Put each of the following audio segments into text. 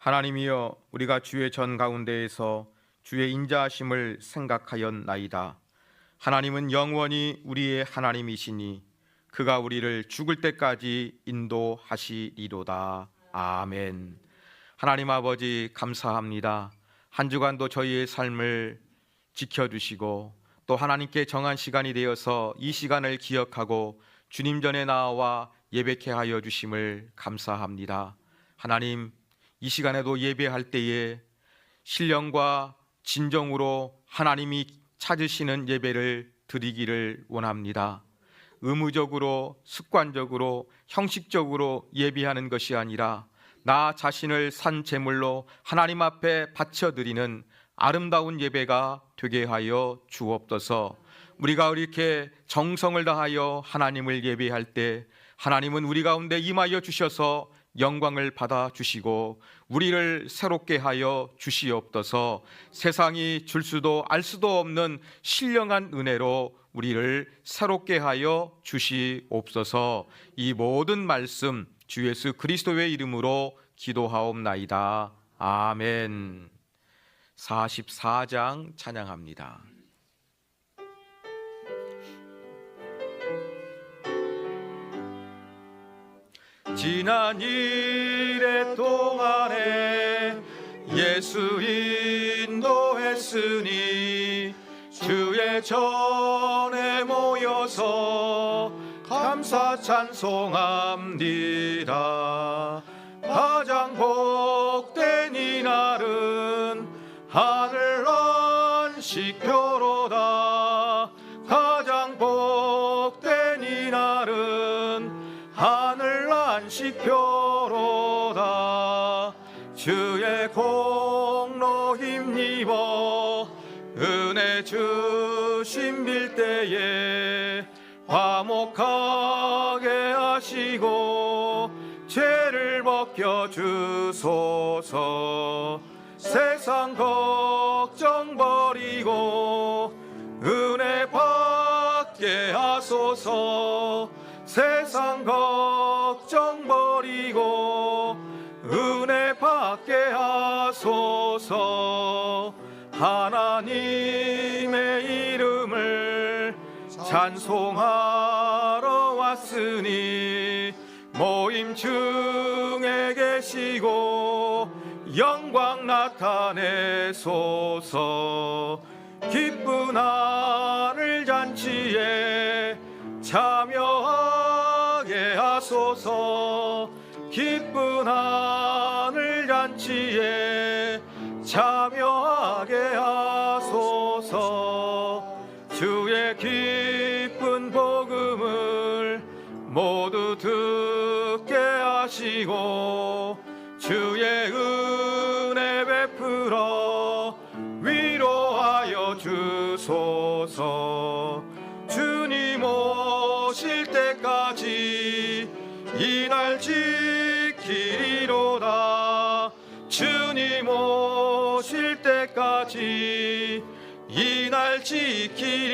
하나님이여, 우리가 주의 전 가운데에서 주의 인자하심을 생각하였나이다. 하나님은 영원히 우리의 하나님이시니 그가 우리를 죽을 때까지 인도하시리로다. 아멘. 하나님 아버지, 감사합니다. 한 주간도 저희의 삶을 지켜주시고 또 하나님께 정한 시간이 되어서 이 시간을 기억하고 주님 전에 나와 예배케 하여 주심을 감사합니다. 하나님, 이 시간에도 예배할 때에 신령과 진정으로 하나님이 찾으시는 예배를 드리기를 원합니다. 의무적으로, 습관적으로, 형식적으로 예배하는 것이 아니라 나 자신을 산 제물로 하나님 앞에 바쳐드리는 아름다운 예배가 되게 하여 주옵소서. 우리가 이렇게 정성을 다하여 하나님을 예배할 때 하나님은 우리 가운데 임하여 주셔서 영광을 받아 주시고 우리를 새롭게 하여 주시옵소서. 세상이 줄 수도 알 수도 없는 신령한 은혜로 우리를 새롭게 하여 주시옵소서. 이 모든 말씀 주 예수 그리스도의 이름으로 기도하옵나이다. 아멘. 44장 찬양합니다. 지난 일의 동안에 예수 인도했으니 주의 전에 모여서 감사 찬송합니다. 가장 복된 이날은 하늘 안식표로다. 가장 복된 이날은 하늘 안식표로다. 주의 공로 힘입어 은혜 주심 빌 때에 화목하게 하시고 죄를 벗겨 주소서. 세상 걱정 버리고 은혜 받게 하소서. 세상 걱정 버리고 은혜 받게 하소서. 하나님의 이름을 찬송하러 왔으니 모임 중에 계시고 영광 나타내소서. 기쁜 하늘 잔치에 참여하게 하소서. 기쁜 하늘 잔치에 참여하게 하소서. 주의 기쁜 복음을 모두 듣게 하시고 주의 은혜 베풀어 위로하여 주소서. 주님 오실 때까지 이날 지키리로다. 주님 오실 때까지 이날 지키리로다.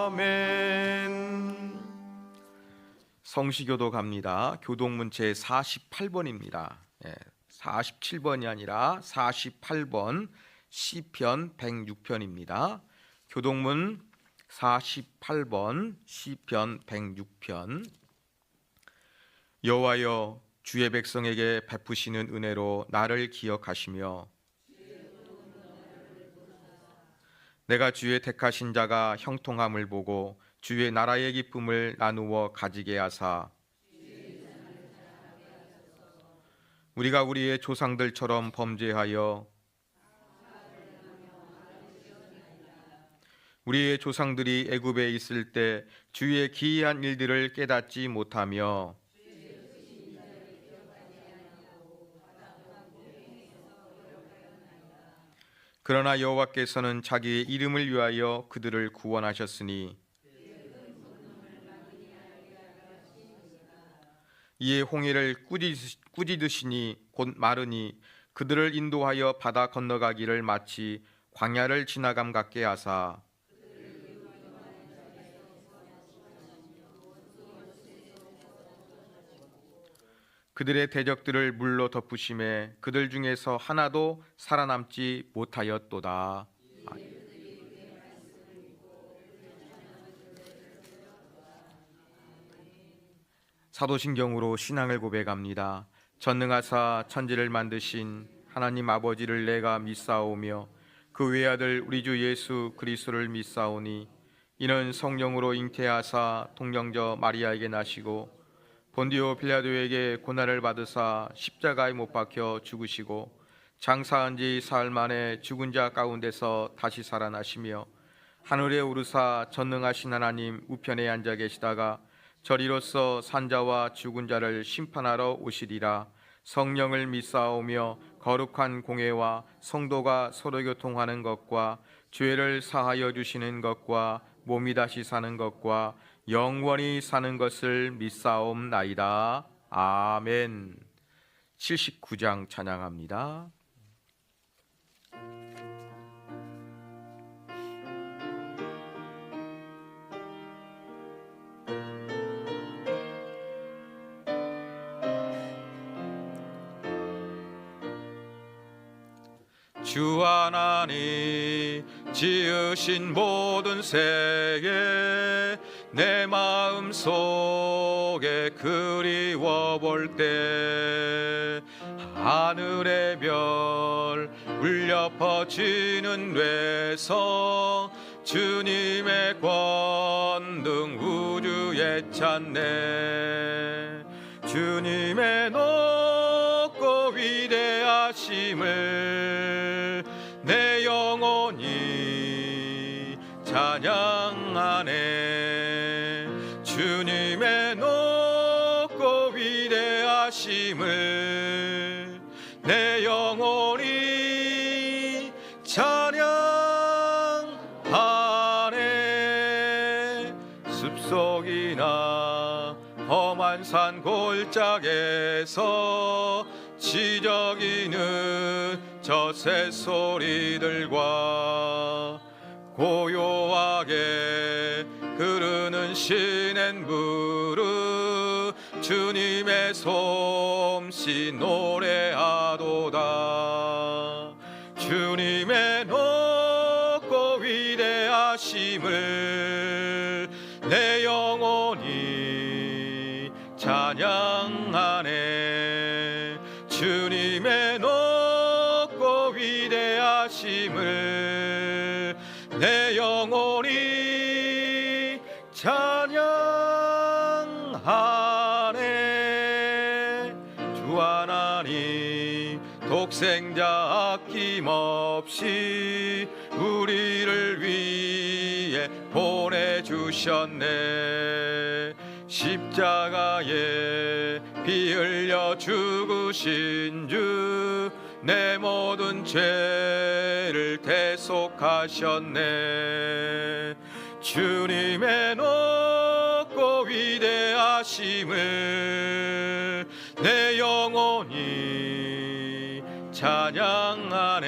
아멘. 성시교도 갑니다. 교동문체 48번입니다. 47번이 아니라 48번 시편 106편입니다. 교동문 48번 시편 106편. 여호와여, 주의 백성에게 베푸시는 은혜로 나를 기억하시며 내가 주의 택하신 자가 형통함을 보고 주의 나라의 기쁨을 나누어 가지게 하사 우리가 우리의 조상들처럼 범죄하여 우리의 조상들이 애굽에 있을 때 주의 기이한 일들을 깨닫지 못하며 그러나 여호와께서는 자기의 이름을 위하여 그들을 구원하셨으니 이에 홍해를 꾸짖으시니 곧 마르니 그들을 인도하여 바다 건너가기를 마치 광야를 지나감 같게 하사 그들의 대적들을 물로 덮으심에 그들 중에서 하나도 살아남지 못하였도다. 사도신경으로 신앙을 고백합니다. 전능하사 천지를 만드신 하나님 아버지를 내가 믿사오며 그 외아들 우리 주 예수 그리스도를 믿사오니 이는 성령으로 잉태하사 동정저 마리아에게 나시고 본디오 빌라도에게 고난을 받으사 십자가에 못 박혀 죽으시고 장사한 지 사흘 만에 죽은 자 가운데서 다시 살아나시며 하늘에 오르사 전능하신 하나님 우편에 앉아 계시다가 저리로서 산자와 죽은 자를 심판하러 오시리라. 성령을 믿사오며 거룩한 공회와 성도가 서로 교통하는 것과 죄를 사하여 주시는 것과 몸이 다시 사는 것과 영원히 사는 것을 믿사옵나이다. 아멘. 79장 찬양합니다. 주 하나님 지으신 모든 세계 내 마음 속에 그리워 볼 때 하늘의 별 울려 퍼지는 뇌성 주님의 권능 우주에 찾네. 주님의 높고 위대하심을 내 영혼이 찬양하네. 주님의 높고 위대하심을 내 영혼이 찬양하네. 숲속이나 험한 산 골짜기에서 지저귀는 저 새소리들과 고요하게 흐르는 시냇물을 주님의 솜씨 노래하도다. 주님의 높고 위대하심을 내 영혼이 찬양하네. 주님의 높고 위대하심을 내 영혼이 찬양하네. 주 하나님 독생자 아낌없이 우리를 위해 보내주셨네. 십자가에 피 흘려 죽으신 주 내 모든 죄를 대속하셨네. 주님의 높고 위대하심을 내 영혼이 찬양하네.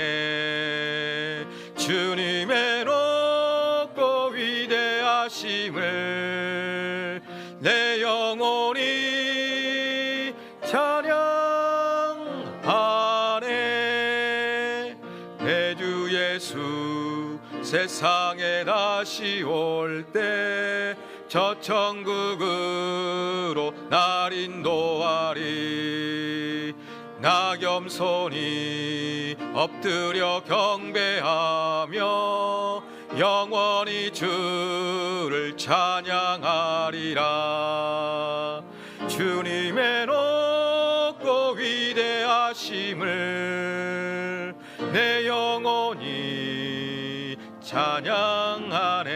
주님의 높고 위대하심을 내 영혼이 찬양하네. 내 주 예수 세상에 다시 올 때 저 천국으로 날 인도하리. 나 겸손히 엎드려 경배하며 영원히 주를 찬양하리라. 주님의 높고 위대하심을 내 영혼이 찬양하네.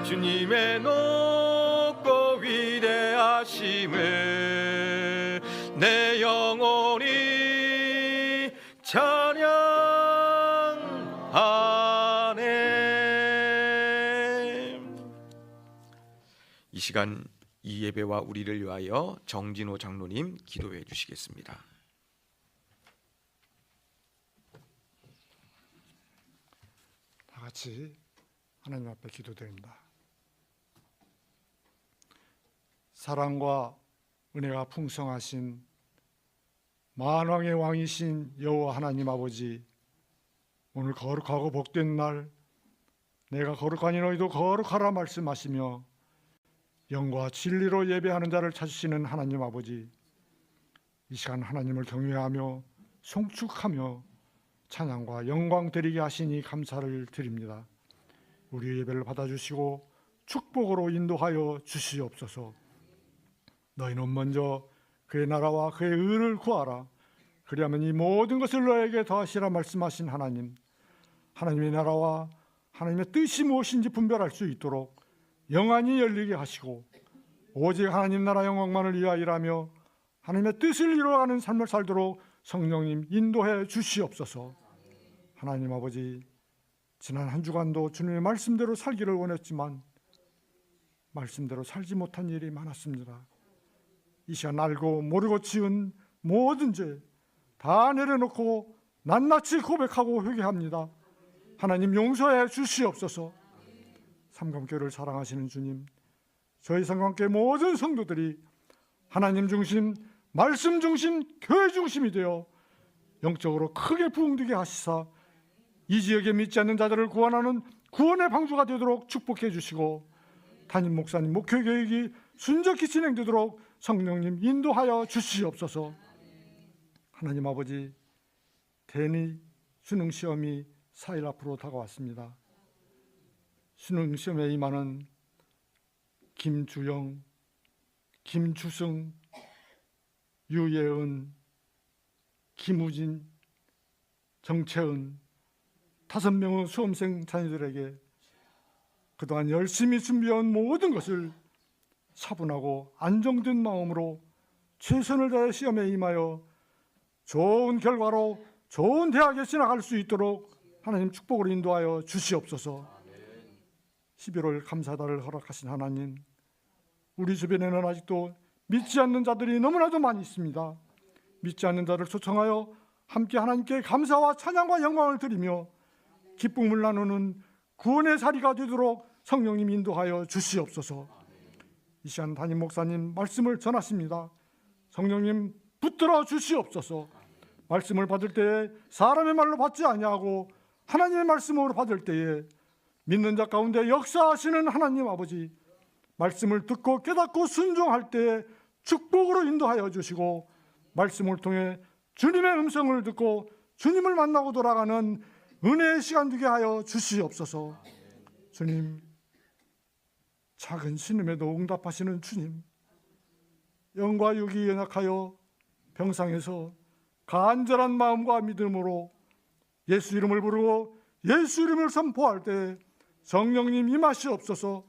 주님의 높고 위대하심을 내 영혼이 찬양하네. 이 시간 이 예배와 우리를 위하여 정진호 장로님 기도해 주시겠습니다. 다 같이 하나님 앞에 기도드립니다. 사랑과 은혜가 풍성하신 만왕의 왕이신 여호와 하나님 아버지, 오늘 거룩하고 복된 날, 내가 거룩하니 너희도 거룩하라 말씀하시며 영과 진리로 예배하는 자를 찾으시는 하나님 아버지, 이 시간 하나님을 경외하며 송축하며 찬양과 영광 드리게 하시니 감사를 드립니다. 우리 예배를 받아주시고 축복으로 인도하여 주시옵소서. 너희는 먼저 그의 나라와 그의 의를 구하라. 그리하면 이 모든 것을 너에게 더하시라 말씀하신 하나님, 하나님의 나라와 하나님의 뜻이 무엇인지 분별할 수 있도록 영안이 열리게 하시고 오직 하나님 나라 영광만을 위하여라며 하나님의 뜻을 이루어가는 삶을 살도록 성령님 인도해 주시옵소서. 하나님 아버지, 지난 한 주간도 주님의 말씀대로 살기를 원했지만 말씀대로 살지 못한 일이 많았습니다. 이 시간 알고 모르고 지은 모든 죄 다 내려놓고 낱낱이 고백하고 회개합니다. 하나님 용서해 주시옵소서. 삼강교회를 사랑하시는 주님, 저희 삼강교회 모든 성도들이 하나님 중심, 말씀 중심, 교회 중심이 되어 영적으로 크게 부흥되게 하시사 이 지역에 믿지 않는 자들을 구원하는 구원의 방주가 되도록 축복해 주시고 담임 목사님 목회 계획이 순적히 진행되도록 성령님 인도하여 주시옵소서. 하나님 아버지, 대니 수능 시험이 4일 앞으로 다가왔습니다. 수능 시험에 임하는 김주영, 김주승, 유예은, 김우진, 정채은 5명의 수험생 자녀들에게 그동안 열심히 준비해온 모든 것을 차분하고 안정된 마음으로 최선을 다해 시험에 임하여 좋은 결과로 좋은 대학에 진학할 수 있도록 하나님 축복으로 인도하여 주시옵소서. 11월 감사달을 허락하신 하나님, 우리 주변에는 아직도 믿지 않는 자들이 너무나도 많이 있습니다. 믿지 않는 자를 초청하여 함께 하나님께 감사와 찬양과 영광을 드리며 기쁨을 나누는 구원의 자리가 되도록 성령님 인도하여 주시옵소서. 이 시간 담임 목사님 말씀을 전하십니다. 성령님 붙들어 주시옵소서. 말씀을 받을 때에 사람의 말로 받지 아니하고 하나님의 말씀으로 받을 때에 믿는 자 가운데 역사하시는 하나님 아버지, 말씀을 듣고 깨닫고 순종할 때에 축복으로 인도하여 주시고 말씀을 통해 주님의 음성을 듣고 주님을 만나고 돌아가는 은혜의 시간 되게 하여 주시옵소서. 주님, 작은 신음에도 응답하시는 주님, 영과 육이 연약하여 병상에서 간절한 마음과 믿음으로 예수 이름을 부르고 예수 이름을 선포할 때 성령님 임하시옵소서.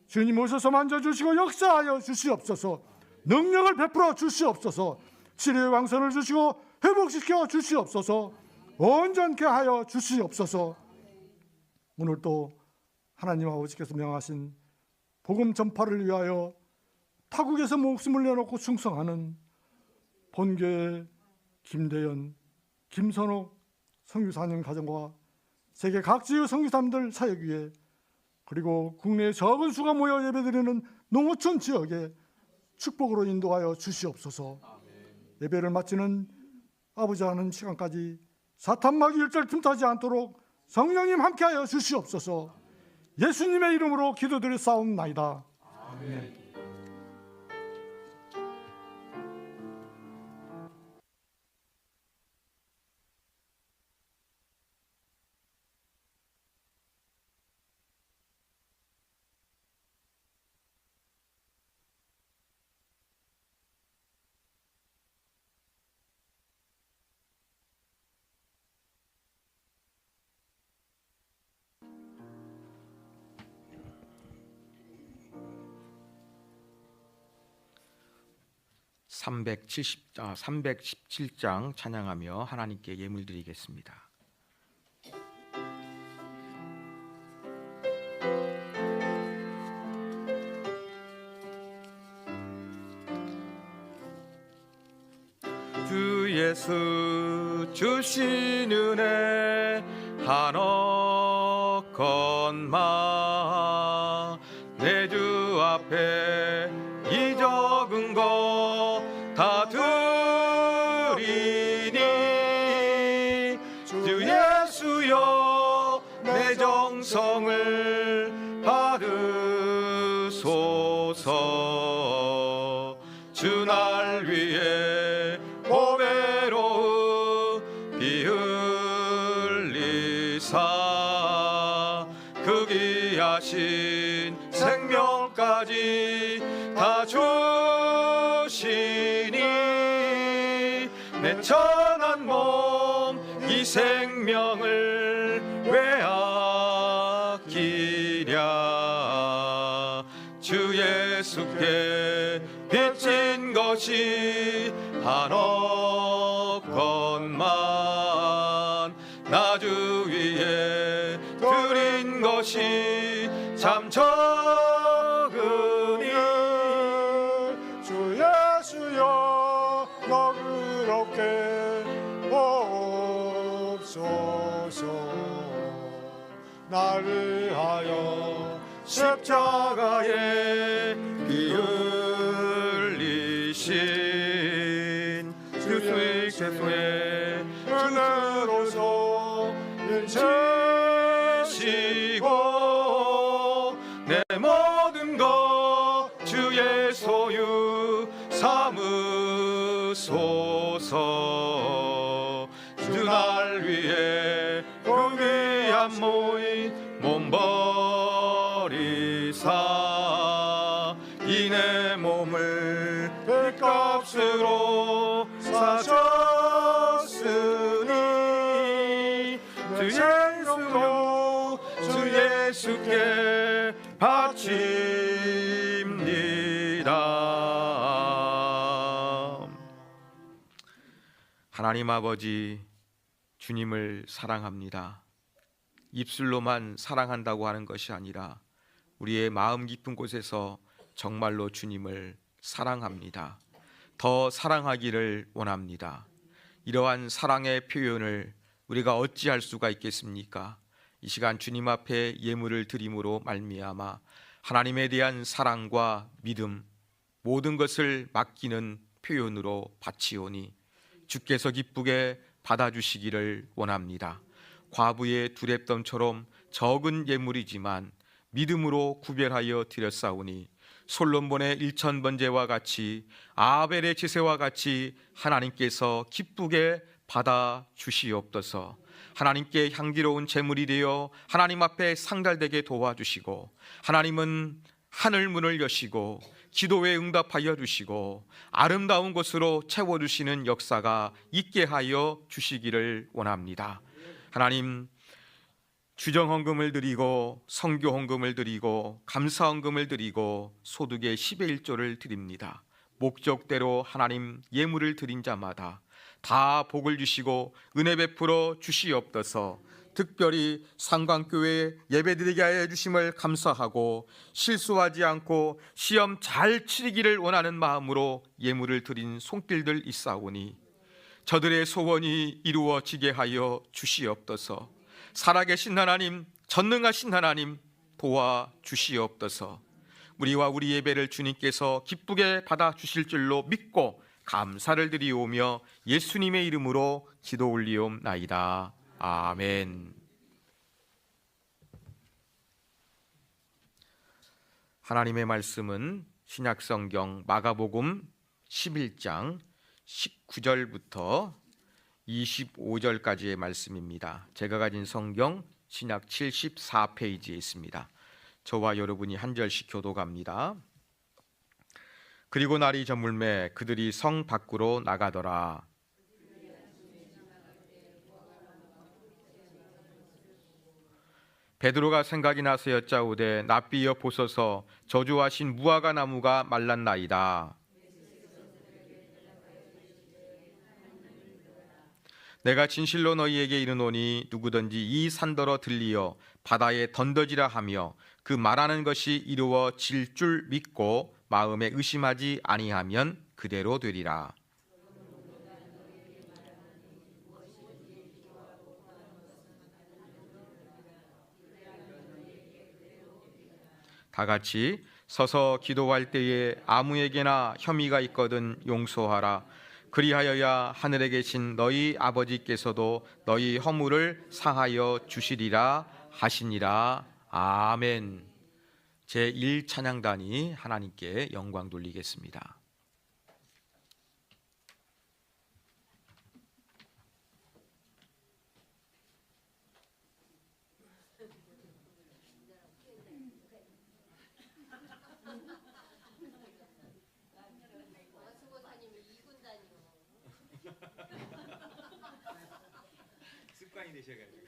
주님 오셔서 만져주시고 역사하여 주시옵소서. 능력을 베풀어 주시옵소서. 치료의 왕선을 주시고 회복시켜 주시옵소서. 온전케 하여 주시옵소서. 오늘도 하나님 아버지께서 명하신 복음 전파를 위하여 타국에서 목숨을 내놓고 충성하는 본교의 김대현, 김선옥 선교사님 가정과 세계 각지의 선교사님들 사역 위에, 그리고 국내에 적은 수가 모여 예배드리는 농어촌 지역에 축복으로 인도하여 주시옵소서. 예배를 마치는 아버지 하는 시간까지 사탄마귀 일절 틈타지 않도록 성령님 함께하여 주시옵소서. 예수님의 이름으로 기도드렸사옵나이다. 아멘. 아, 317장 찬양하며 하나님께 예물 드리겠습니다. 주 예수 주신 은혜 한없건마 내 주 앞에 이 적은 것 내 정성을 받으소서. 주 날 위해 보배로운 피 흘리사 그 귀하신 생명까지 다 주시니 내 천한 몸 이 생명을 왜 아끼랴. 주 예수께 빚진 것이 한억 것만 나 주 위에 드린 것이 참 적으니 주 예수여 너그럽게 보옵소서. 나를 위하여 십자가에 피 흘리신 주 수익세수의 은혜로서 인치시고 내 모든 것 주의 소유 삼으소서. 주 날 위해 그 귀한 몸 버리사 이 내 몸을 값으로 사셨으니 주 예수로 주 예수께 바칩니다. 하나님 아버지, 주님을 사랑합니다. 입술로만 사랑한다고 하는 것이 아니라 우리의 마음 깊은 곳에서 정말로 주님을 사랑합니다. 더 사랑하기를 원합니다. 이러한 사랑의 표현을 우리가 어찌할 수가 있겠습니까? 이 시간 주님 앞에 예물을 드림으로 말미암아 하나님에 대한 사랑과 믿음 모든 것을 맡기는 표현으로 바치오니 주께서 기쁘게 받아주시기를 원합니다. 과부의 두렙돈처럼 적은 예물이지만 믿음으로 구별하여 드렸사오니 솔로몬의 1000번제와 같이 아벨의 제사와 같이 하나님께서 기쁘게 받아 주시옵소서. 하나님께 향기로운 제물이 되어 하나님 앞에 상달되게 도와주시고 하나님은 하늘 문을 여시고 기도에 응답하여 주시고 아름다운 것으로 채워주시는 역사가 있게 하여 주시기를 원합니다. 하나님, 주정헌금을 드리고 성교헌금을 드리고 감사헌금을 드리고 소득의 10의 1조를 드립니다. 목적대로 하나님 예물을 드린 자마다 다 복을 주시고 은혜 베풀어 주시옵소서. 특별히 상광교회 예배드리게 하여 주심을 감사하고 실수하지 않고 시험 잘 치르기를 원하는 마음으로 예물을 드린 손길들 있사오니 저들의 소원이 이루어지게 하여 주시옵소서. 살아계신 하나님, 전능하신 하나님 도와주시옵소서. 우리와 우리 예배를 주님께서 기쁘게 받아주실 줄로 믿고 감사를 드리오며 예수님의 이름으로 기도 올리옵나이다. 아멘. 하나님의 말씀은 신약성경 마가복음 11장 19절부터 25절까지의 말씀입니다. 제가 가진 성경 신약 74페이지에 있습니다. 저와 여러분이 한 절씩 교독합니다. 그리고 날이 저물매 그들이 성 밖으로 나가더라. 베드로가 생각이 나서 여짜오되 납비여 보소서 저주하신 무화과 나무가 말랐나이다. 내가 진실로 너희에게 이르노니 누구든지 이 산더러 들리어 바다에 던져지라 하며 그 말하는 것이 이루어질 줄 믿고 마음에 의심하지 아니하면 그대로 되리라. 다 같이 서서 기도할 때에 아무에게나 혐의가 있거든 용서하라. 그리하여야 하늘에 계신 너희 아버지께서도 너희 허물을 사하여 주시리라 하시니라. 아멘. 제1찬양단이 하나님께 영광 돌리겠습니다. 습관이 되셔가지고.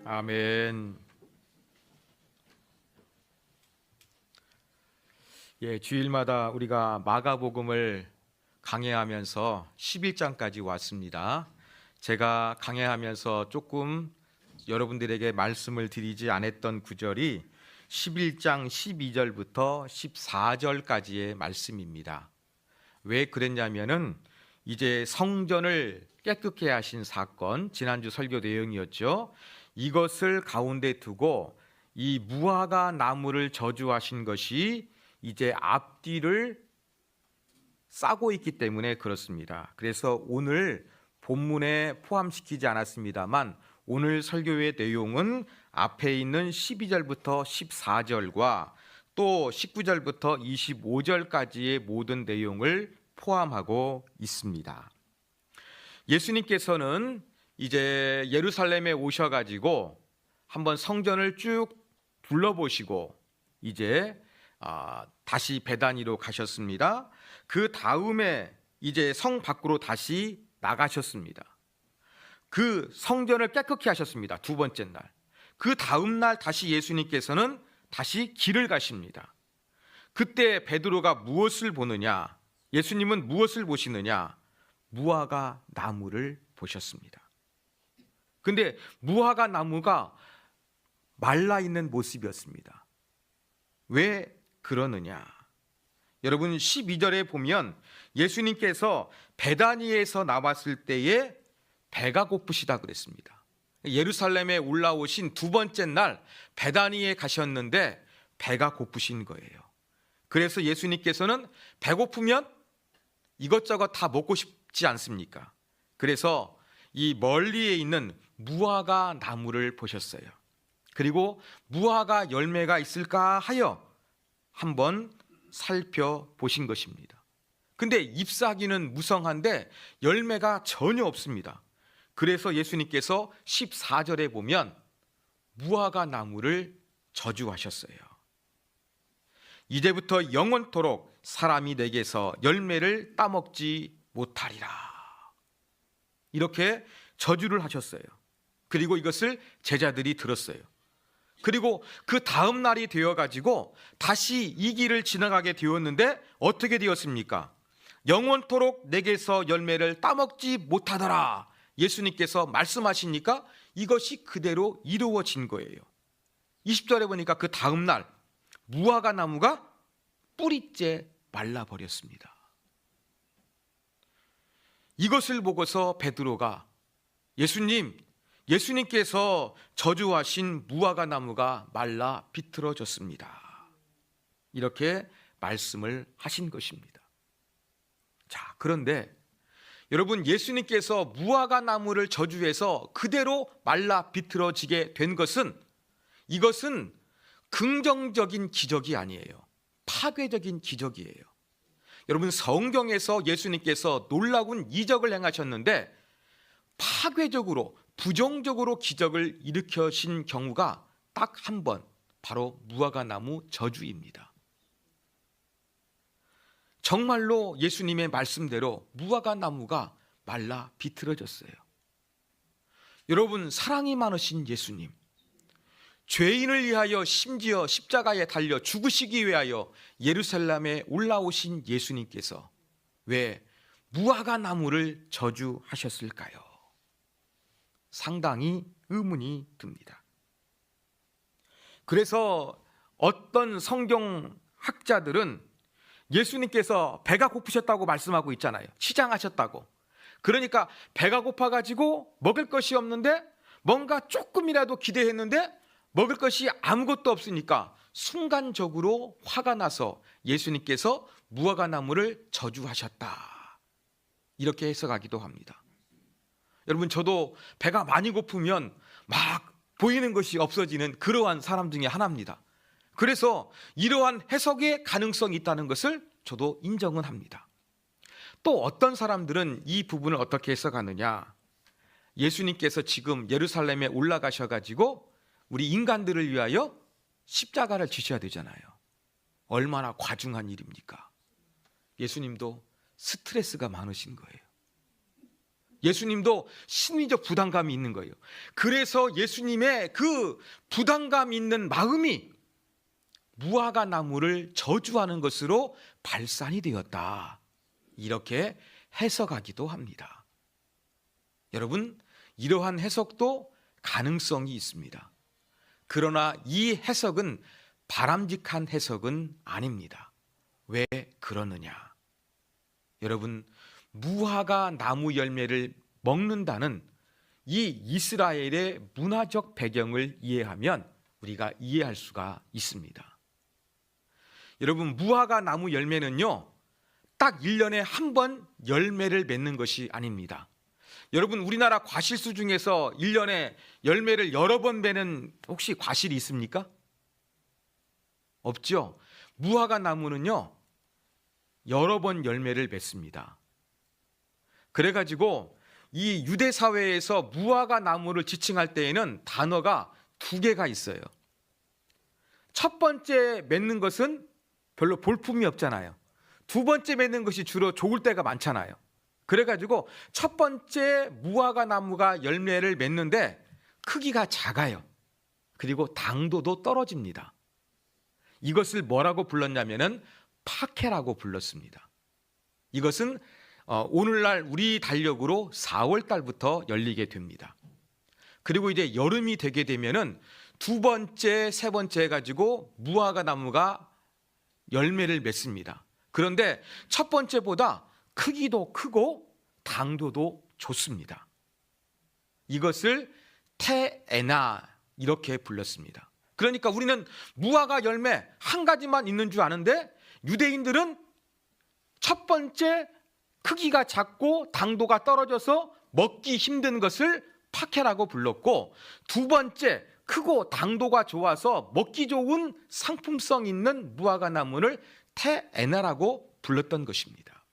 아멘. 예, 주일마다 우리가 마가복음을 강해하면서 11장까지 왔습니다. 제가 강해하면서 조금 여러분들에게 말씀을 드리지 않았던 구절이 11장 12절부터 14절까지의 말씀입니다. 왜 그랬냐면은 이제 성전을 깨끗게 하신 사건, 지난주 설교 내용이었죠. 이것을 가운데 두고 이 무화과 나무를 저주하신 것이 이제 앞뒤를 싸고 있기 때문에 그렇습니다. 그래서 오늘 본문에 포함시키지 않았습니다만 오늘 설교의 내용은 앞에 있는 12절부터 14절과 또 19절부터 25절까지의 모든 내용을 포함하고 있습니다. 예수님께서는 이제 예루살렘에 오셔가지고 한번 성전을 쭉 둘러보시고 이제 다시 베다니로 가셨습니다. 그 다음에 이제 성 밖으로 다시 나가셨습니다. 그 성전을 깨끗게 하셨습니다. 두 번째 날. 그 다음 날 다시 예수님께서는 다시 길을 가십니다. 그때 베드로가 무엇을 보느냐? 예수님은 무엇을 보시느냐? 무화과 나무를 보셨습니다. 근데 무화과 나무가 말라 있는 모습이었습니다. 왜 그러느냐? 여러분 12절에 보면 예수님께서 베다니에서 나왔을 때에 배가 고프시다 그랬습니다. 예루살렘에 올라오신 두 번째 날 베다니에 가셨는데 배가 고프신 거예요. 그래서 예수님께서는 배고프면 이것저것 다 먹고 싶지 않습니까? 그래서 이 멀리에 있는 무화과 나무를 보셨어요. 그리고 무화과 열매가 있을까 하여 한번 살펴보신 것입니다. 근데 잎사귀는 무성한데 열매가 전혀 없습니다. 그래서 예수님께서 14절에 보면 무화과 나무를 저주하셨어요. 이제부터 영원토록 사람이 내게서 열매를 따먹지 못하리라. 이렇게 저주를 하셨어요. 그리고 이것을 제자들이 들었어요. 그리고 그 다음 날이 되어가지고 다시 이 길을 지나가게 되었는데 어떻게 되었습니까? 영원토록 내게서 열매를 따먹지 못하더라. 예수님께서 말씀하시니까 이것이 그대로 이루어진 거예요. 20절에 보니까 그 다음 날 무화과 나무가 뿌리째 말라버렸습니다. 이것을 보고서 베드로가 예수님께서 저주하신 무화과 나무가 말라 비틀어졌습니다. 이렇게 말씀을 하신 것입니다. 자, 그런데 여러분 예수님께서 무화과 나무를 저주해서 그대로 말라 비틀어지게 된 것은 이것은 긍정적인 기적이 아니에요. 파괴적인 기적이에요. 여러분 성경에서 예수님께서 놀라운 이적을 행하셨는데 파괴적으로 부정적으로 기적을 일으켜신 경우가 딱 한 번, 바로 무화과 나무 저주입니다. 정말로 예수님의 말씀대로 무화과 나무가 말라 비틀어졌어요. 여러분 사랑이 많으신 예수님, 죄인을 위하여 심지어 십자가에 달려 죽으시기 위하여 예루살렘에 올라오신 예수님께서 왜 무화과 나무를 저주하셨을까요? 상당히 의문이 듭니다. 그래서 어떤 성경학자들은 예수님께서 배가 고프셨다고 말씀하고 있잖아요. 치장하셨다고. 그러니까 배가 고파가지고 먹을 것이 없는데 뭔가 조금이라도 기대했는데 먹을 것이 아무것도 없으니까 순간적으로 화가 나서 예수님께서 무화과 나무를 저주하셨다. 이렇게 해석하기도 합니다. 여러분 저도 배가 많이 고프면 막 보이는 것이 없어지는 그러한 사람 중에 하나입니다. 그래서 이러한 해석의 가능성이 있다는 것을 저도 인정은 합니다. 또 어떤 사람들은 이 부분을 어떻게 해석하느냐? 예수님께서 지금 예루살렘에 올라가셔가지고 우리 인간들을 위하여 십자가를 지셔야 되잖아요. 얼마나 과중한 일입니까? 예수님도 스트레스가 많으신 거예요. 예수님도 심리적 부담감이 있는 거예요. 그래서 예수님의 그 부담감 있는 마음이 무화과 나무를 저주하는 것으로 발산이 되었다. 이렇게 해석하기도 합니다. 여러분, 이러한 해석도 가능성이 있습니다. 그러나 이 해석은 바람직한 해석은 아닙니다. 왜 그러느냐? 여러분, 무화과 나무 열매를 먹는다는 이 이스라엘의 문화적 배경을 이해하면 우리가 이해할 수가 있습니다. 여러분, 무화과 나무 열매는요, 딱 1년에 한 번 열매를 맺는 것이 아닙니다. 여러분, 우리나라 과실수 중에서 1년에 열매를 여러 번 맺는 혹시 과실이 있습니까? 없죠. 무화과 나무는요, 여러 번 열매를 맺습니다. 그래가지고 이 유대 사회에서 무화과 나무를 지칭할 때에는 단어가 2개가 있어요. 첫 번째 맺는 것은 별로 볼품이 없잖아요. 두 번째 맺는 것이 주로 좋을 때가 많잖아요. 그래가지고 첫 번째 무화과 나무가 열매를 맺는데 크기가 작아요. 그리고 당도도 떨어집니다. 이것을 뭐라고 불렀냐면은 파케라고 불렀습니다. 이것은 오늘날 우리 달력으로 4월 달부터 열리게 됩니다. 그리고 이제 여름이 되게 되면은 두 번째, 세 번째 해가지고 무화과 나무가 열매를 맺습니다. 그런데 첫 번째보다 크기도 크고 당도도 좋습니다. 이것을 테에나 이렇게 불렀습니다. 그러니까 우리는 무화과 열매 한 가지만 있는 줄 아는데 유대인들은 첫 번째 크기가 작고 당도가 떨어져서 먹기 힘든 것을 파케라고 불렀고, 두 번째 크고 당도가 좋아서 먹기 좋은 상품성 있는 무화과 나무를 테에나라고 불렀던 것입니다.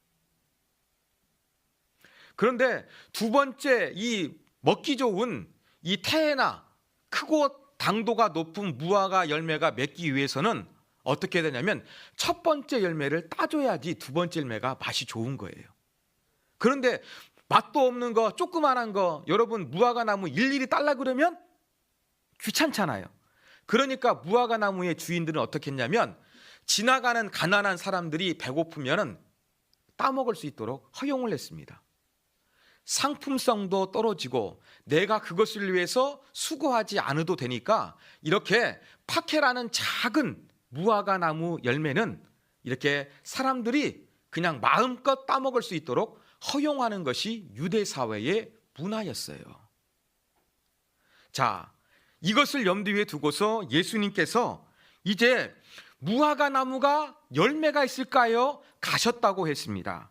그런데 두 번째 이 먹기 좋은 이 테에나, 크고 당도가 높은 무화과 열매가 맺기 위해서는 어떻게 되냐면 첫 번째 열매를 따줘야지 두 번째 열매가 맛이 좋은 거예요. 그런데 맛도 없는 거, 조그만한 거, 여러분 무화과 나무 일일이 딸라 그러면 귀찮잖아요. 그러니까 무화과 나무의 주인들은 어떻게 했냐면 지나가는 가난한 사람들이 배고프면은 따먹을 수 있도록 허용을 했습니다. 상품성도 떨어지고 내가 그것을 위해서 수고하지 않아도 되니까 이렇게 파케라는 작은 무화과 나무 열매는 이렇게 사람들이 그냥 마음껏 따먹을 수 있도록 허용하는 것이 유대 사회의 문화였어요. 자, 이것을 염두에 두고서 예수님께서 이제 무화과 나무가 열매가 있을까요? 가셨다고 했습니다.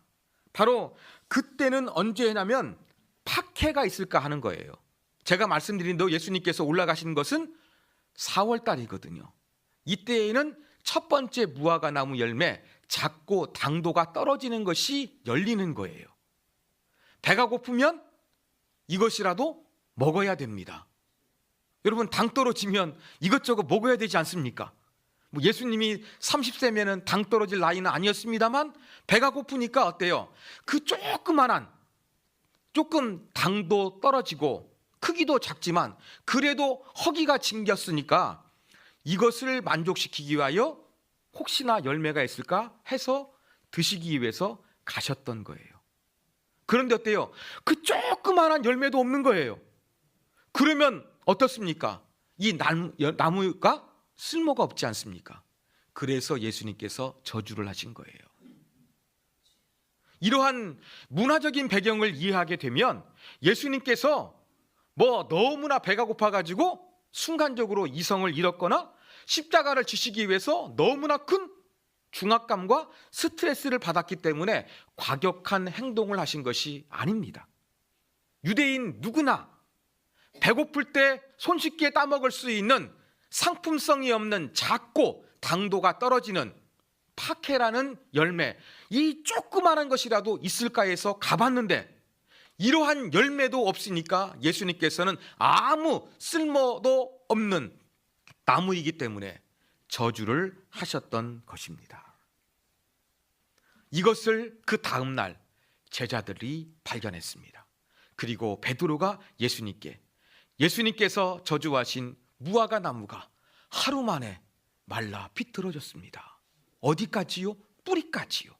바로 그때는 언제냐면 파케가 있을까 하는 거예요. 제가 말씀드린 대로 예수님께서 올라가시는 것은 4월 달이거든요. 이때에는 첫 번째 무화과 나무 열매, 작고 당도가 떨어지는 것이 열리는 거예요. 배가 고프면 이것이라도 먹어야 됩니다. 여러분 당 떨어지면 이것저것 먹어야 되지 않습니까? 뭐 예수님이 30세면은 당 떨어질 나이는 아니었습니다만 배가 고프니까 어때요? 그 조그만한, 조금 당도 떨어지고 크기도 작지만 그래도 허기가 징겼으니까 이것을 만족시키기 위하여 혹시나 열매가 있을까 해서 드시기 위해서 가셨던 거예요. 그런데 어때요? 그 조그만한 열매도 없는 거예요. 그러면 어떻습니까? 이 나무가 쓸모가 없지 않습니까? 그래서 예수님께서 저주를 하신 거예요. 이러한 문화적인 배경을 이해하게 되면 예수님께서 뭐 너무나 배가 고파가지고 순간적으로 이성을 잃었거나 십자가를 지시기 위해서 너무나 큰 중압감과 스트레스를 받았기 때문에 과격한 행동을 하신 것이 아닙니다. 유대인 누구나 배고플 때 손쉽게 따먹을 수 있는 상품성이 없는 작고 당도가 떨어지는 파케라는 열매, 이 조그마한 것이라도 있을까 해서 가봤는데 이러한 열매도 없으니까 예수님께서는 아무 쓸모도 없는 나무이기 때문에 저주를 하셨던 것입니다. 이것을 그 다음 날 제자들이 발견했습니다. 그리고 베드로가 예수님께서 저주하신 무화과 나무가 하루 만에 말라 비틀어졌습니다. 어디까지요? 뿌리까지요.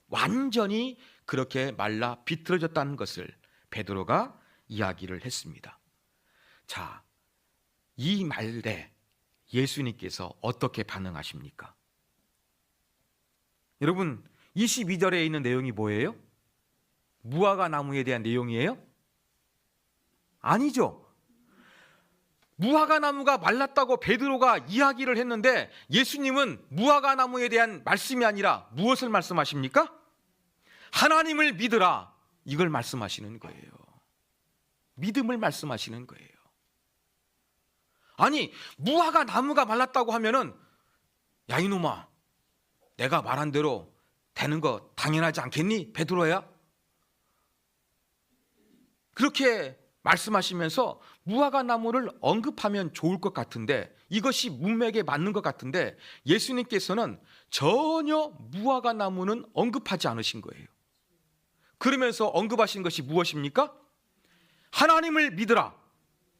완전히 그렇게 말라 비틀어졌다는 것을 베드로가 이야기를 했습니다. 자, 이 말에 예수님께서 어떻게 반응하십니까? 여러분 22절에 있는 내용이 뭐예요? 무화과 나무에 대한 내용이에요? 아니죠. 무화과 나무가 말랐다고 베드로가 이야기를 했는데 예수님은 무화과 나무에 대한 말씀이 아니라 무엇을 말씀하십니까? 하나님을 믿으라, 이걸 말씀하시는 거예요. 믿음을 말씀하시는 거예요. 아니 무화과 나무가 말랐다고 하면은 야 이놈아, 내가 말한 대로 되는 거 당연하지 않겠니? 베드로야? 그렇게 말씀하시면서 무화과 나무를 언급하면 좋을 것 같은데, 이것이 문맥에 맞는 것 같은데 예수님께서는 전혀 무화과 나무는 언급하지 않으신 거예요. 그러면서 언급하신 것이 무엇입니까? 하나님을 믿으라.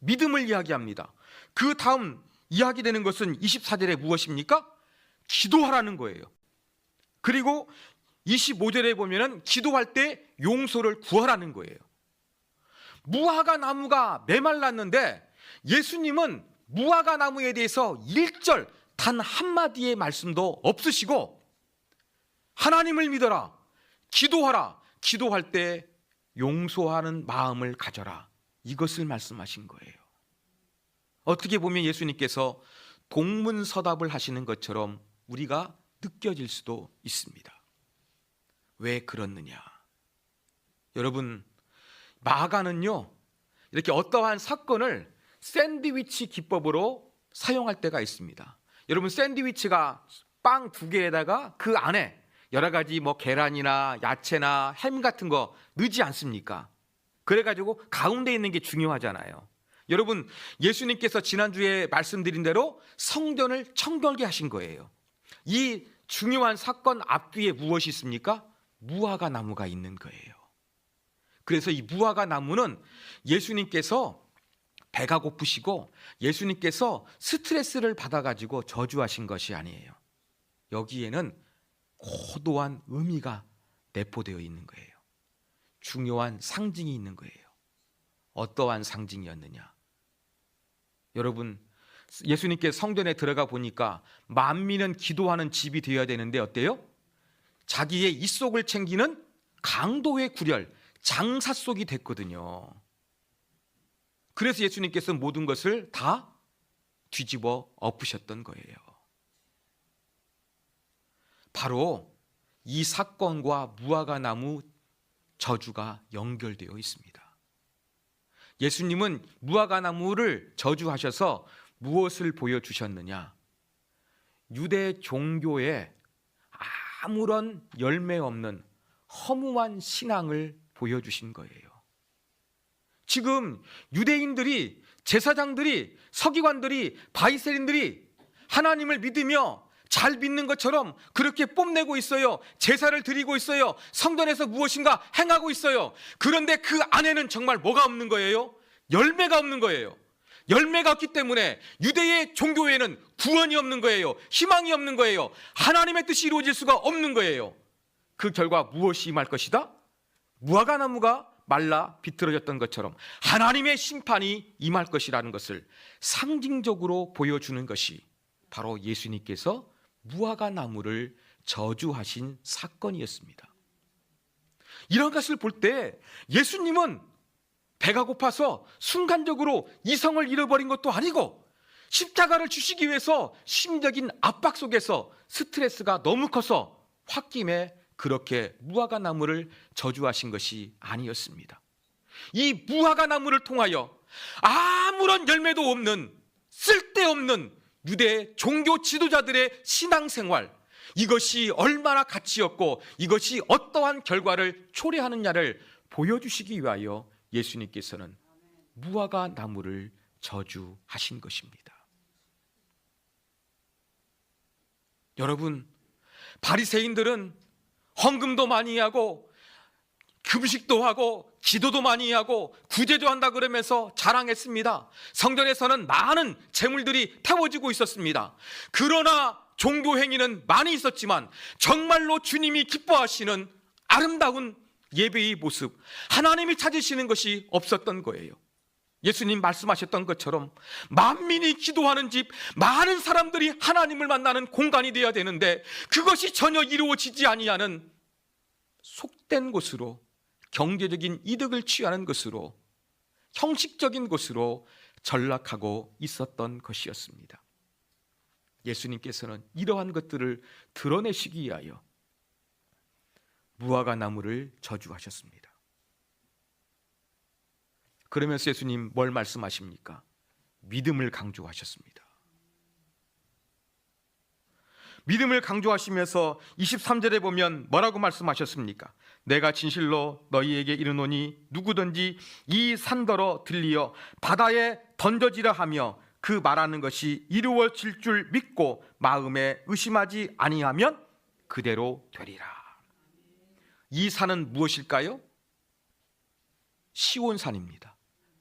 믿음을 이야기합니다. 그 다음 이야기되는 것은 24절에 무엇입니까? 기도하라는 거예요. 그리고 25절에 보면은 기도할 때 용서를 구하라는 거예요. 무화과 나무가 메말랐는데 예수님은 무화과 나무에 대해서 1절 단 한마디의 말씀도 없으시고 하나님을 믿어라, 기도하라, 기도할 때 용서하는 마음을 가져라, 이것을 말씀하신 거예요. 어떻게 보면 예수님께서 동문서답을 하시는 것처럼 우리가 느껴질 수도 있습니다. 왜 그렇느냐? 여러분, 마가는요, 이렇게 어떠한 사건을 샌드위치 기법으로 사용할 때가 있습니다. 여러분, 샌드위치가 빵 2개에다가 그 안에 여러 가지 계란이나 야채나 햄 같은 거 넣지 않습니까? 그래가지고 가운데 있는 게 중요하잖아요. 여러분, 예수님께서 지난주에 말씀드린 대로 성전을 청결게 하신 거예요. 이 중요한 사건 앞뒤에 무엇이 있습니까? 무화과 나무가 있는 거예요. 그래서 이 무화과 나무는 예수님께서 배가 고프시고 예수님께서 스트레스를 받아가지고 저주하신 것이 아니에요. 여기에는 고도한 의미가 내포되어 있는 거예요. 중요한 상징이 있는 거예요. 어떠한 상징이었느냐? 여러분, 예수님께서 성전에 들어가 보니까 만민은 기도하는 집이 되어야 되는데 어때요? 자기의 입속을 챙기는 강도의 구렬, 장사속이 됐거든요. 그래서 예수님께서 모든 것을 다 뒤집어 엎으셨던 거예요. 바로 이 사건과 무화과 나무 저주가 연결되어 있습니다. 예수님은 무화과 나무를 저주하셔서 무엇을 보여주셨느냐? 유대 종교에 아무런 열매 없는 허무한 신앙을 보여주신 거예요. 지금 유대인들이, 제사장들이, 서기관들이, 바리새인들이 하나님을 믿으며 잘 믿는 것처럼 그렇게 뽐내고 있어요. 제사를 드리고 있어요. 성전에서 무엇인가 행하고 있어요. 그런데 그 안에는 정말 뭐가 없는 거예요? 열매가 없는 거예요. 열매가 없기 때문에 유대의 종교에는 구원이 없는 거예요. 희망이 없는 거예요. 하나님의 뜻이 이루어질 수가 없는 거예요. 그 결과 무엇이 임할 것이다? 무화과 나무가 말라 비틀어졌던 것처럼 하나님의 심판이 임할 것이라는 것을 상징적으로 보여주는 것이 바로 예수님께서 무화과 나무를 저주하신 사건이었습니다. 이런 것을 볼 때 예수님은 배가 고파서 순간적으로 이성을 잃어버린 것도 아니고 십자가를 주시기 위해서 심적인 압박 속에서 스트레스가 너무 커서 홧김에 그렇게 무화과 나무를 저주하신 것이 아니었습니다. 이 무화과 나무를 통하여 아무런 열매도 없는 쓸데없는 유대 종교 지도자들의 신앙생활, 이것이 얼마나 가치 없고 이것이 어떠한 결과를 초래하느냐를 보여주시기 위하여 예수님께서는 무화과 나무를 저주하신 것입니다. 여러분, 바리새인들은 헌금도 많이 하고 금식도 하고 기도도 많이 하고 구제도 한다 그러면서 자랑했습니다. 성전에서는 많은 재물들이 태워지고 있었습니다. 그러나 종교 행위는 많이 있었지만 정말로 주님이 기뻐하시는 아름다운 예배의 모습, 하나님이 찾으시는 것이 없었던 거예요. 예수님 말씀하셨던 것처럼 만민이 기도하는 집, 많은 사람들이 하나님을 만나는 공간이 되어야 되는데 그것이 전혀 이루어지지 아니하는 속된 곳으로, 경제적인 이득을 취하는 것으로, 형식적인 곳으로 전락하고 있었던 것이었습니다. 예수님께서는 이러한 것들을 드러내시기 위하여 무화과 나무를 저주하셨습니다. 그러면서 예수님 뭘 말씀하십니까? 믿음을 강조하셨습니다. 믿음을 강조하시면서 23절에 보면 뭐라고 말씀하셨습니까? 내가 진실로 너희에게 이르노니 누구든지 이 산더러 들리어 바다에 던져지라 하며 그 말하는 것이 이루어질 줄 믿고 마음에 의심하지 아니하면 그대로 되리라. 이 산은 무엇일까요? 시온산입니다.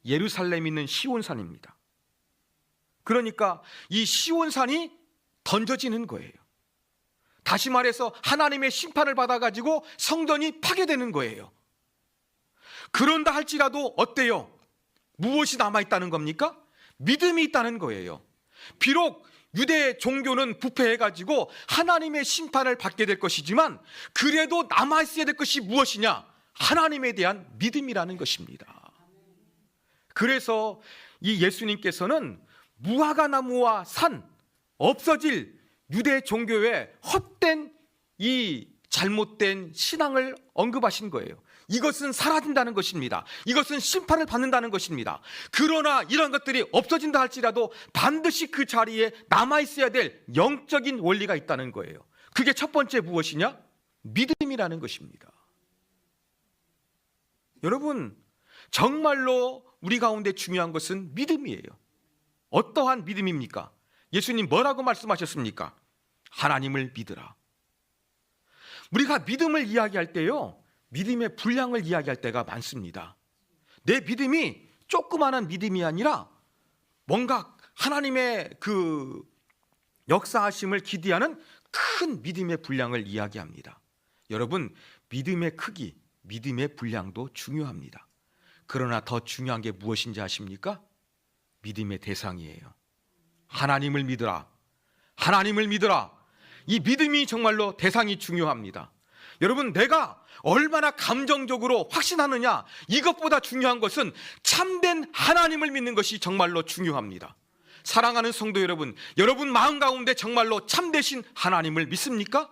예루살렘에 있는 시온산입니다. 그러니까 이 시온산이 던져지는 거예요. 다시 말해서 하나님의 심판을 받아가지고 성전이 파괴되는 거예요. 그런다 할지라도 어때요? 무엇이 남아있다는 겁니까? 믿음이 있다는 거예요. 비록 유대 종교는 부패해가지고 하나님의 심판을 받게 될 것이지만 그래도 남아있어야 될 것이 무엇이냐? 하나님에 대한 믿음이라는 것입니다. 그래서 이 예수님께서는 무화과 나무와 산, 없어질 유대 종교의 헛된 이 잘못된 신앙을 언급하신 거예요. 이것은 사라진다는 것입니다. 이것은 심판을 받는다는 것입니다. 그러나 이런 것들이 없어진다 할지라도 반드시 그 자리에 남아있어야 될 영적인 원리가 있다는 거예요. 그게 첫 번째 무엇이냐? 믿음이라는 것입니다. 여러분, 정말로 우리 가운데 중요한 것은 믿음이에요. 어떠한 믿음입니까? 예수님 뭐라고 말씀하셨습니까? 하나님을 믿으라. 우리가 믿음을 이야기할 때요, 믿음의 분량을 이야기할 때가 많습니다. 내 믿음이 조그마한 믿음이 아니라 뭔가 하나님의 그 역사하심을 기대하는 큰 믿음의 분량을 이야기합니다. 여러분, 믿음의 크기, 믿음의 분량도 중요합니다. 그러나 더 중요한 게 무엇인지 아십니까? 믿음의 대상이에요. 하나님을 믿으라. 하나님을 믿으라. 이 믿음이 정말로 대상이 중요합니다. 여러분, 내가 얼마나 감정적으로 확신하느냐, 이것보다 중요한 것은 참된 하나님을 믿는 것이 정말로 중요합니다. 사랑하는 성도 여러분, 여러분 마음 가운데 정말로 참되신 하나님을 믿습니까?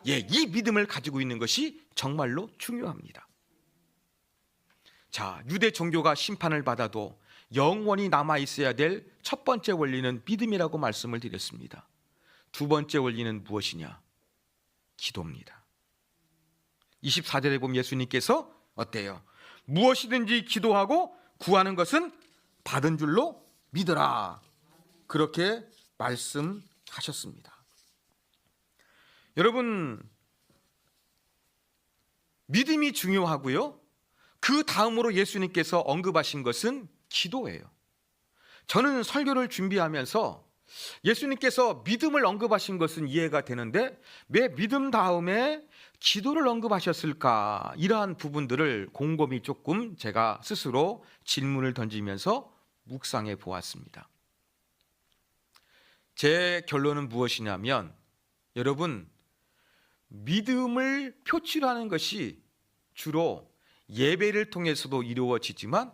예, 이 믿음을 가지고 있는 것이 정말로 중요합니다. 자, 유대 종교가 심판을 받아도 영원히 남아 있어야 될 첫 번째 원리는 믿음이라고 말씀을 드렸습니다. 두 번째 원리는 무엇이냐? 기도입니다. 24절에 보면 예수님께서 어때요? 무엇이든지 기도하고 구하는 것은 받은 줄로 믿으라. 그렇게 말씀하셨습니다. 여러분, 믿음이 중요하고요, 그 다음으로 예수님께서 언급하신 것은 기도예요. 저는 설교를 준비하면서 예수님께서 믿음을 언급하신 것은 이해가 되는데 왜 믿음 다음에 기도를 언급하셨을까? 이러한 부분들을 곰곰이 조금 제가 스스로 질문을 던지면서 묵상해 보았습니다. 제 결론은 무엇이냐면, 여러분, 믿음을 표출하는 것이 주로 예배를 통해서도 이루어지지만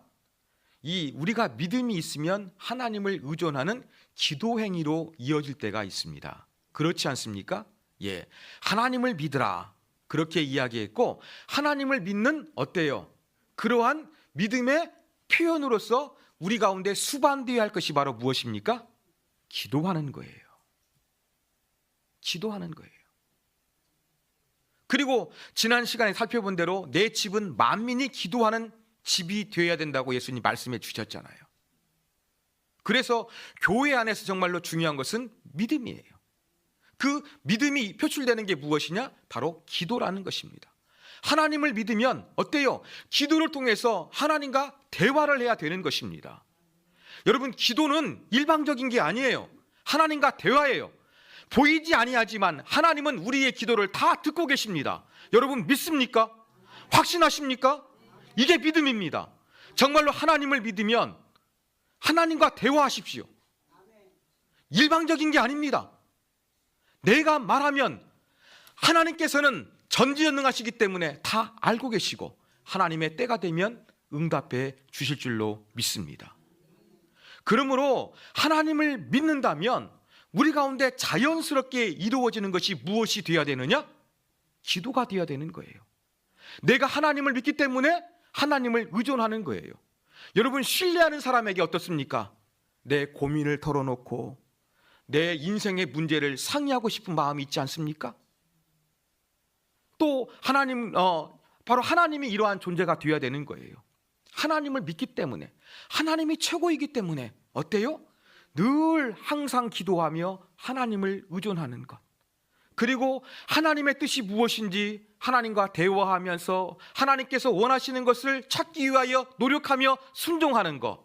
이 우리가 믿음이 있으면 하나님을 의존하는 기도 행위로 이어질 때가 있습니다. 그렇지 않습니까? 예, 하나님을 믿으라 그렇게 이야기했고, 하나님을 믿는 어때요? 그러한 믿음의 표현으로서 우리 가운데 수반되어야 할 것이 바로 무엇입니까? 기도하는 거예요. 기도하는 거예요. 그리고 지난 시간에 살펴본 대로 내 집은 만민이 기도하는 집이 되어야 된다고 예수님 말씀해 주셨잖아요. 그래서 교회 안에서 정말로 중요한 것은 믿음이에요. 그 믿음이 표출되는 게 무엇이냐? 바로 기도라는 것입니다. 하나님을 믿으면 어때요? 기도를 통해서 하나님과 대화를 해야 되는 것입니다. 여러분, 기도는 일방적인 게 아니에요. 하나님과 대화예요. 보이지 아니하지만 하나님은 우리의 기도를 다 듣고 계십니다. 여러분 믿습니까? 확신하십니까? 이게 믿음입니다. 정말로 하나님을 믿으면 하나님과 대화하십시오. 일방적인 게 아닙니다. 내가 말하면 하나님께서는 전지전능하시기 때문에 다 알고 계시고 하나님의 때가 되면 응답해 주실 줄로 믿습니다. 그러므로 하나님을 믿는다면 우리 가운데 자연스럽게 이루어지는 것이 무엇이 되어야 되느냐? 기도가 되어야 되는 거예요. 내가 하나님을 믿기 때문에 하나님을 의존하는 거예요. 여러분, 신뢰하는 사람에게 어떻습니까? 내 고민을 털어놓고 내 인생의 문제를 상의하고 싶은 마음이 있지 않습니까? 또 하나님, 바로 하나님이 이러한 존재가 되어야 되는 거예요. 하나님을 믿기 때문에, 하나님이 최고이기 때문에 어때요? 늘 항상 기도하며 하나님을 의존하는 것. 그리고 하나님의 뜻이 무엇인지 하나님과 대화하면서 하나님께서 원하시는 것을 찾기 위하여 노력하며 순종하는 것,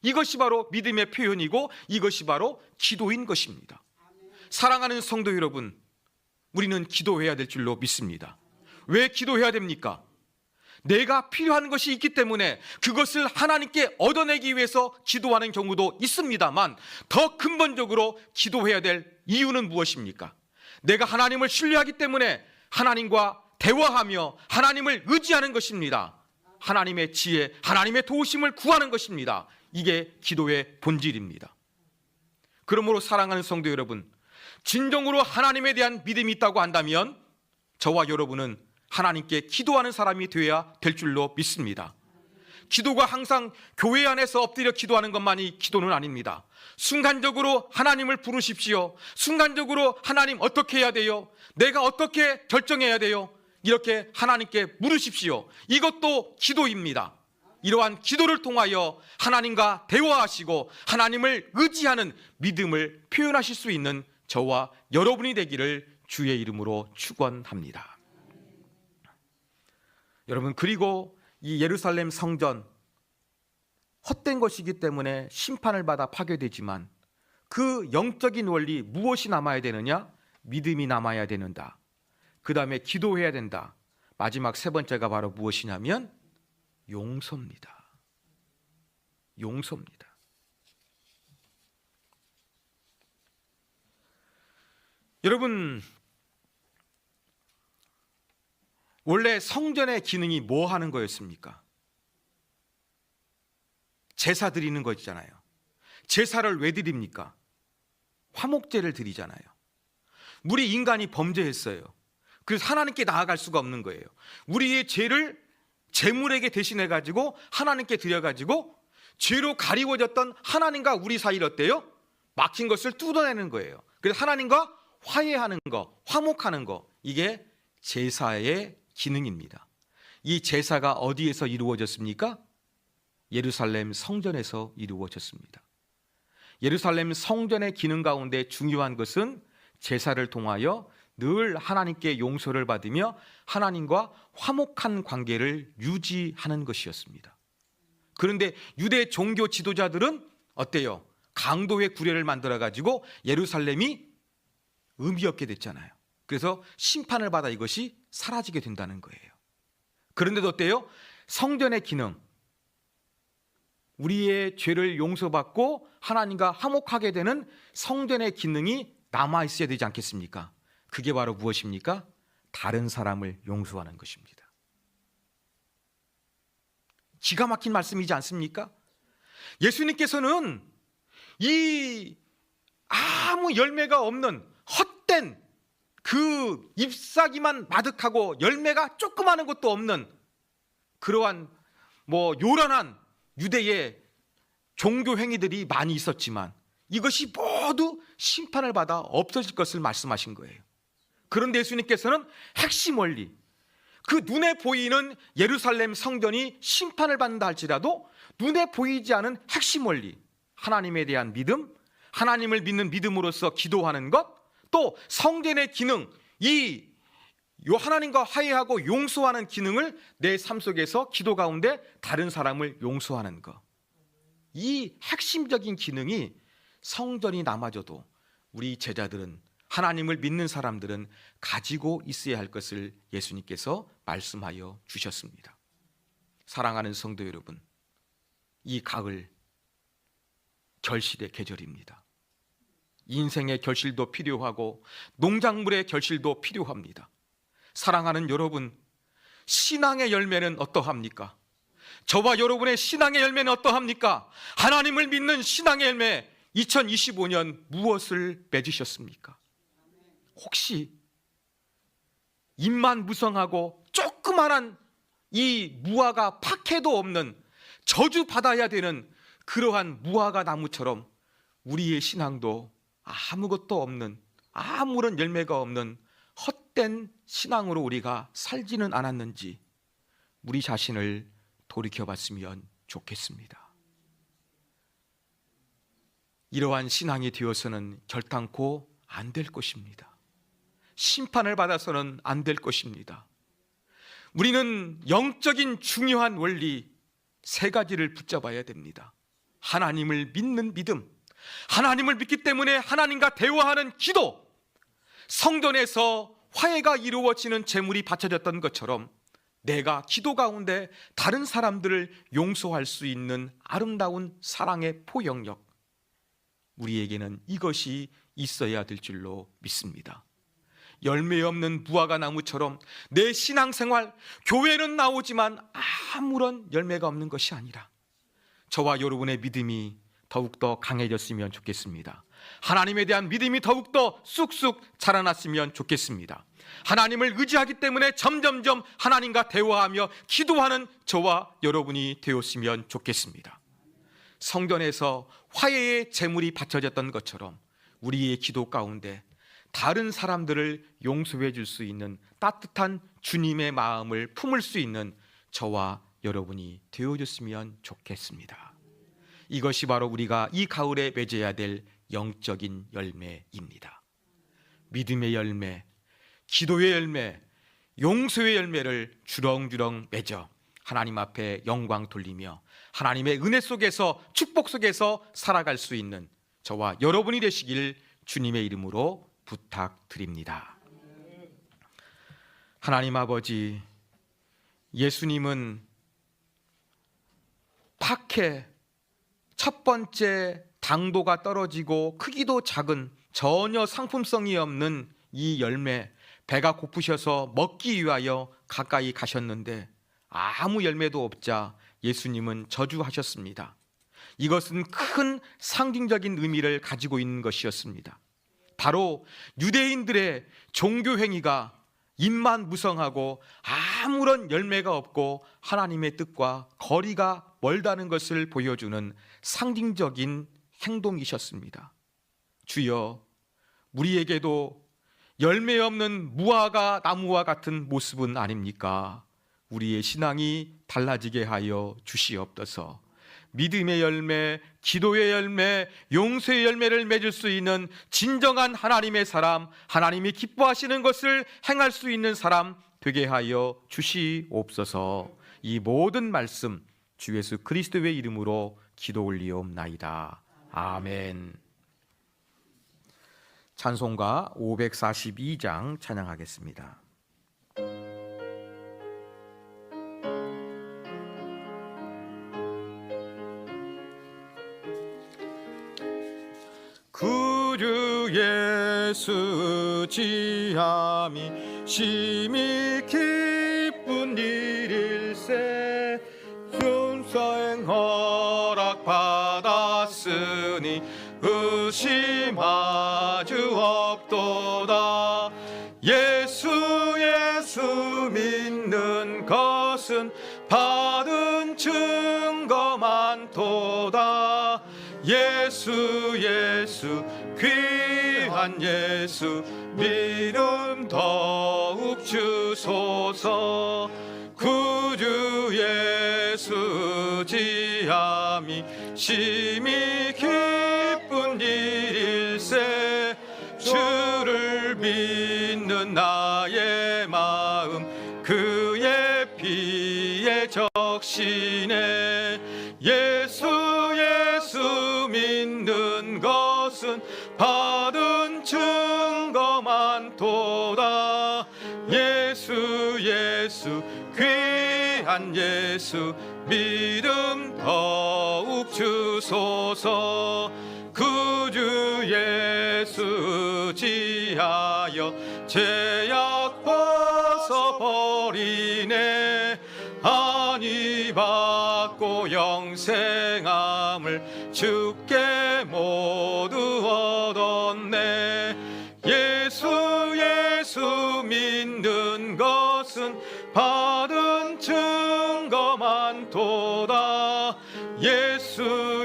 이것이 바로 믿음의 표현이고 이것이 바로 기도인 것입니다. 사랑하는 성도 여러분, 우리는 기도해야 될 줄로 믿습니다. 왜 기도해야 됩니까? 내가 필요한 것이 있기 때문에 그것을 하나님께 얻어내기 위해서 기도하는 경우도 있습니다만, 더 근본적으로 기도해야 될 이유는 무엇입니까? 내가 하나님을 신뢰하기 때문에 하나님과 대화하며 하나님을 의지하는 것입니다. 하나님의 지혜, 하나님의 도우심을 구하는 것입니다. 이게 기도의 본질입니다. 그러므로 사랑하는 성도 여러분, 진정으로 하나님에 대한 믿음이 있다고 한다면 저와 여러분은 하나님께 기도하는 사람이 되어야 될 줄로 믿습니다. 기도가 항상 교회 안에서 엎드려 기도하는 것만이 기도는 아닙니다. 순간적으로 하나님을 부르십시오. 순간적으로 하나님 어떻게 해야 돼요? 내가 어떻게 결정해야 돼요? 이렇게 하나님께 물으십시오. 이것도 기도입니다. 이러한 기도를 통하여 하나님과 대화하시고 하나님을 의지하는 믿음을 표현하실 수 있는 저와 여러분이 되기를 주의 이름으로 축원합니다. 여러분, 그리고 이 예루살렘 성전, 헛된 것이기 때문에 심판을 받아 파괴되지만 그 영적인 원리, 무엇이 남아야 되느냐? 믿음이 남아야 되는다. 그 다음에 기도해야 된다. 마지막 세 번째가 바로 무엇이냐면 용서입니다. 용서입니다. 여러분, 원래 성전의 기능이 뭐 하는 거였습니까? 제사 드리는 거잖아요. 제사를 왜 드립니까? 화목제를 드리잖아요. 우리 인간이 범죄했어요. 그래서 하나님께 나아갈 수가 없는 거예요. 우리의 죄를 제물에게 대신해 가지고 하나님께 드려 가지고 죄로 가리워졌던 하나님과 우리 사이를 어때요? 막힌 것을 뚫어내는 거예요. 그래서 하나님과 화해하는 거, 화목하는 거, 이게 제사의 기능입니다. 이 제사가 어디에서 이루어졌습니까? 예루살렘 성전에서 이루어졌습니다. 예루살렘 성전의 기능 가운데 중요한 것은 제사를 통하여 늘 하나님께 용서를 받으며 하나님과 화목한 관계를 유지하는 것이었습니다. 그런데 유대 종교 지도자들은 어때요? 강도의 구례를 만들어 가지고 예루살렘이 의미 없게 됐잖아요. 그래서 심판을 받아 이것이 사라지게 된다는 거예요. 그런데도 어때요? 성전의 기능, 우리의 죄를 용서받고 하나님과 화목하게 되는 성전의 기능이 남아 있어야 되지 않겠습니까? 그게 바로 무엇입니까? 다른 사람을 용서하는 것입니다. 기가 막힌 말씀이지 않습니까? 예수님께서는 이 아무 열매가 없는 헛된 그 잎사귀만 마득하고 열매가 조그마한 것도 없는 그러한 요란한 유대의 종교 행위들이 많이 있었지만 이것이 모두 심판을 받아 없어질 것을 말씀하신 거예요. 그런데 예수님께서는 핵심 원리, 그 눈에 보이는 예루살렘 성전이 심판을 받는다 할지라도 눈에 보이지 않은 핵심 원리, 하나님에 대한 믿음, 하나님을 믿는 믿음으로써 기도하는 것, 또 성전의 기능, 이 하나님과 화해하고 용서하는 기능을 내 삶 속에서 기도 가운데 다른 사람을 용서하는 것, 이 핵심적인 기능이 성전이 남아져도 우리 제자들은, 하나님을 믿는 사람들은 가지고 있어야 할 것을 예수님께서 말씀하여 주셨습니다. 사랑하는 성도 여러분, 이 가을 결실의 계절입니다. 인생의 결실도 필요하고 농작물의 결실도 필요합니다. 사랑하는 여러분, 신앙의 열매는 어떠합니까? 저와 여러분의 신앙의 열매는 어떠합니까? 하나님을 믿는 신앙의 열매, 2025년 무엇을 맺으셨습니까? 혹시 입만 무성하고 조그만한 이 무화과 박해도 없는, 저주받아야 되는 그러한 무화과 나무처럼 우리의 신앙도 아무것도 없는, 아무런 열매가 없는 헛된 신앙으로 우리가 살지는 않았는지 우리 자신을 돌이켜봤으면 좋겠습니다. 이러한 신앙이 되어서는 결단코 안 될 것입니다. 심판을 받아서는 안 될 것입니다. 우리는 영적인 중요한 원리 3가지를 붙잡아야 됩니다. 하나님을 믿는 믿음, 하나님을 믿기 때문에 하나님과 대화하는 기도, 성전에서 화해가 이루어지는 제물이 바쳐졌던 것처럼 내가 기도 가운데 다른 사람들을 용서할 수 있는 아름다운 사랑의 포용력, 우리에게는 이것이 있어야 될 줄로 믿습니다. 열매 없는 무화과 나무처럼 내 신앙생활, 교회는 나오지만 아무런 열매가 없는 것이 아니라 저와 여러분의 믿음이 더욱더 강해졌으면 좋겠습니다. 하나님에 대한 믿음이 더욱더 쑥쑥 자라났으면 좋겠습니다. 하나님을 의지하기 때문에 점점점 하나님과 대화하며 기도하는 저와 여러분이 되었으면 좋겠습니다. 성전에서 화해의 제물이 바쳐졌던 것처럼 우리의 기도 가운데 다른 사람들을 용서해 줄 수 있는 따뜻한 주님의 마음을 품을 수 있는 저와 여러분이 되어줬으면 좋겠습니다. 이것이 바로 우리가 이 가을에 맺어야 될 영적인 열매입니다. 믿음의 열매, 기도의 열매, 용서의 열매를 주렁주렁 맺어 하나님 앞에 영광 돌리며 하나님의 은혜 속에서, 축복 속에서 살아갈 수 있는 저와 여러분이 되시길 주님의 이름으로 부탁드립니다. 하나님 아버지, 예수님은 박해, 첫 번째 당도가 떨어지고 크기도 작은 전혀 상품성이 없는 이 열매, 배가 고프셔서 먹기 위하여 가까이 가셨는데 아무 열매도 없자 예수님은 저주하셨습니다. 이것은 큰 상징적인 의미를 가지고 있는 것이었습니다. 바로 유대인들의 종교 행위가 입만 무성하고 아무런 열매가 없고 하나님의 뜻과 거리가 멀다는 것을 보여주는 상징적인 행동이셨습니다. 주여, 우리에게도 열매 없는 무화과 나무와 같은 모습은 아닙니까? 우리의 신앙이 달라지게 하여 주시옵소서. 믿음의 열매, 기도의 열매, 용서의 열매를 맺을 수 있는 진정한 하나님의 사람, 하나님이 기뻐하시는 것을 행할 수 있는 사람 되게 하여 주시옵소서. 이 모든 말씀 주 예수 그리스도의 이름으로 기도 올리옵나이다. 아멘. 찬송가 542장 찬양하겠습니다. 구주 예수 지함이 심히 기쁜 일일세. 순서행 허락 받았으니 의심하주 없도다. 예수 믿는 것은 받은 증거 많도다. 예수 귀한 예수 믿음 더욱 주소서. 구주 예수 지함이 심히 기쁜 일일세. 주를 믿는 나의 마음 그의 피에 적시네. 예수 믿는 것은 받은 증거 많도다. 예수 귀한 예수 믿음 더욱 주소서. 구주 예수 지하여 죄악 벗어버리네. 안위 받고 영생함을 주께 모두 얻었네. 예수 믿는 것은 받은 증거 많도다. 예수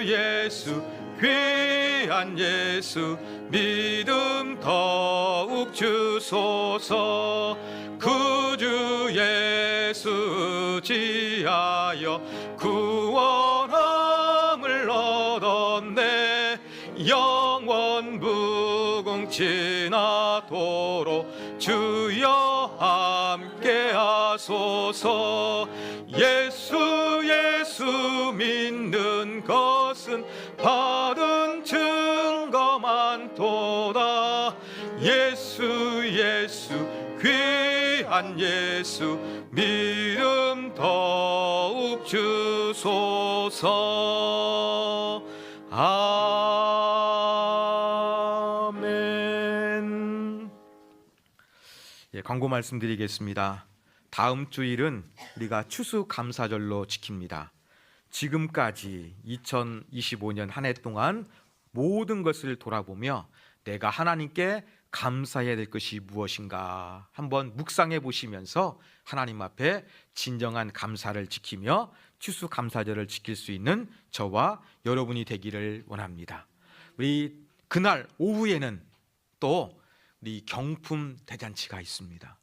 귀한 예수 믿음 더욱 주소서. 구주 예수 지하여 구원함을 얻었네. 영원 무궁진하도록 주여 함께 하소서. 예수 예수 믿는 것은 바른 증거 많도다. 예수 예수 귀한 예수 믿음 더욱 주소서. 아멘. 예, 광고 말씀드리겠습니다. 다음 주일은 우리가 추수감사절로 지킵니다. 지금까지 2025년 한 해 동안 모든 것을 돌아보며 내가 하나님께 감사해야 될 것이 무엇인가 한번 묵상해 보시면서 하나님 앞에 진정한 감사를 지키며 추수감사절을 지킬 수 있는 저와 여러분이 되기를 원합니다. 우리 그날 오후에는 또 우리 경품 대잔치가 있습니다.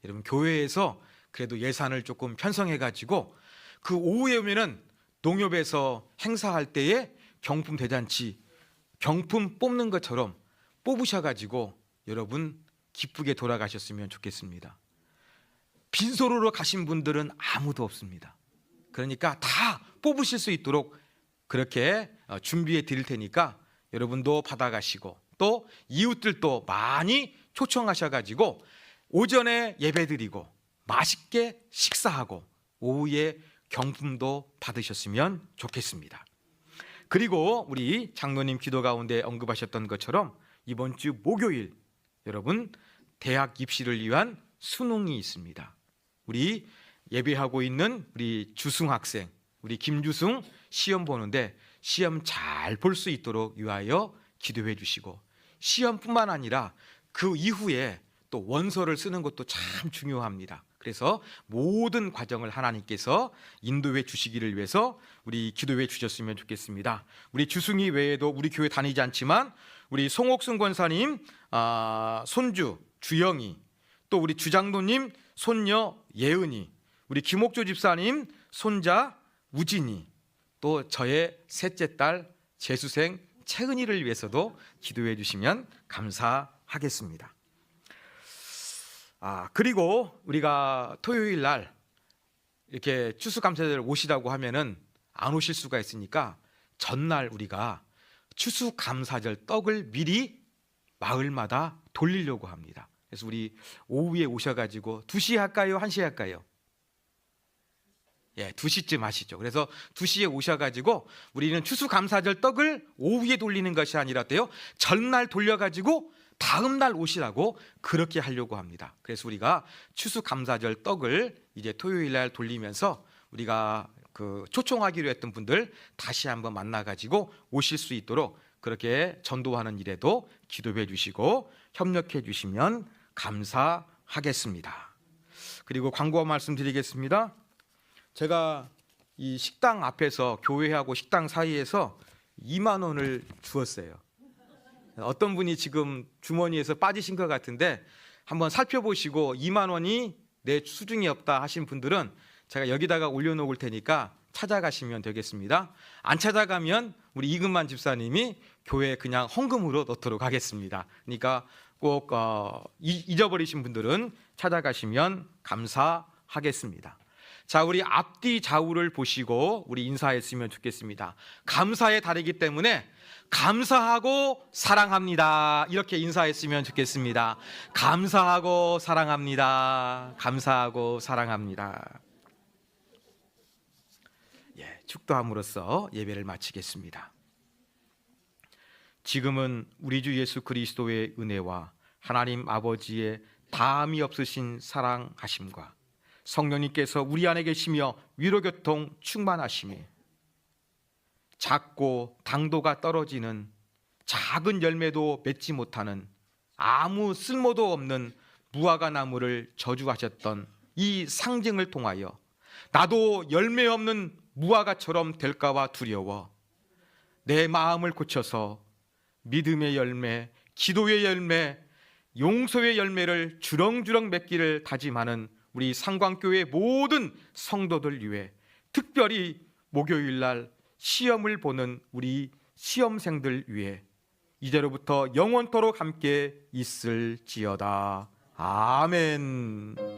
여러분 교회에서 그래도 예산을 조금 편성해 가지고 그 오후에 오면은 농협에서 행사할 때에 경품 대잔치 경품 뽑는 것처럼 뽑으셔가지고 여러분 기쁘게 돌아가셨으면 좋겠습니다. 빈손으로 가신 분들은 아무도 없습니다. 그러니까 다 뽑으실 수 있도록 그렇게 준비해 드릴 테니까 여러분도 받아가시고 또 이웃들도 많이 초청하셔가지고 오전에 예배드리고 맛있게 식사하고 오후에 경품도 받으셨으면 좋겠습니다. 그리고 우리 장로님 기도 가운데 언급하셨던 것처럼 이번 주 목요일 여러분 대학 입시를 위한 수능이 있습니다. 우리 예배하고 있는 우리 주승 학생 우리 김주승 시험 보는데 시험 잘 볼 수 있도록 위하여 기도해 주시고 시험뿐만 아니라 그 이후에 또 원서를 쓰는 것도 참 중요합니다. 그래서 모든 과정을 하나님께서 인도해 주시기를 위해서 우리 기도해 주셨으면 좋겠습니다. 우리 주승이 외에도 우리 교회 다니지 않지만 우리 송옥순 권사님 손주 주영이 또 우리 주장로님 손녀 예은이 우리 김옥조 집사님 손자 우진이 또 저의 셋째 딸 재수생 채은이를 위해서도 기도해 주시면 감사하겠습니다. 그리고 우리가 토요일 날 이렇게 추수감사절 오시라고 하면은 안 오실 수가 있으니까 전날 우리가 추수감사절 떡을 미리 마을마다 돌리려고 합니다. 그래서 우리 오후에 오셔가지고 2시에 할까요? 1시에 할까요? 2시쯤 하시죠. 그래서 2시에 오셔가지고 우리는 추수감사절 떡을 오후에 돌리는 것이 아니라 어때요? 전날 돌려가지고 다음 날 오시라고 그렇게 하려고 합니다. 그래서 우리가 추수감사절 떡을 이제 토요일 날 돌리면서 우리가 그 초청하기로 했던 분들 다시 한번 만나가지고 오실 수 있도록 그렇게 전도하는 일에도 기도해 주시고 협력해 주시면 감사하겠습니다. 그리고 광고 말씀드리겠습니다. 제가 이 식당 앞에서 교회하고 식당 사이에서 2만 원을 주었어요. 어떤 분이 지금 주머니에서 빠지신 것 같은데 한번 살펴보시고 2만 원이 내 수중에 없다 하신 분들은 제가 여기다가 올려놓을 테니까 찾아가시면 되겠습니다. 안 찾아가면 우리 이금만 집사님이 교회에 그냥 헌금으로 넣도록 하겠습니다. 그러니까 꼭 잊어버리신 분들은 찾아가시면 감사하겠습니다. 자, 우리 앞뒤 좌우를 보시고 우리 인사했으면 좋겠습니다. 감사의 달이기 때문에 감사하고 사랑합니다. 이렇게 인사했으면 좋겠습니다. 감사하고 사랑합니다. 감사하고 사랑합니다. 축도함으로써 예배를 마치겠습니다. 지금은 우리 주 예수 그리스도의 은혜와 하나님 아버지의 다함이 없으신 사랑하심과 성령님께서 우리 안에 계시며 위로교통 충만하심이 작고 당도가 떨어지는 작은 열매도 맺지 못하는 아무 쓸모도 없는 무화과 나무를 저주하셨던 이 상징을 통하여 나도 열매 없는 무화과처럼 될까봐 두려워 내 마음을 고쳐서 믿음의 열매, 기도의 열매, 용서의 열매를 주렁주렁 맺기를 다짐하는 우리 상광교회 모든 성도들 위해 특별히 목요일 날 시험을 보는 우리 시험생들 위해 이제로부터 영원토록 함께 있을지어다. 아멘.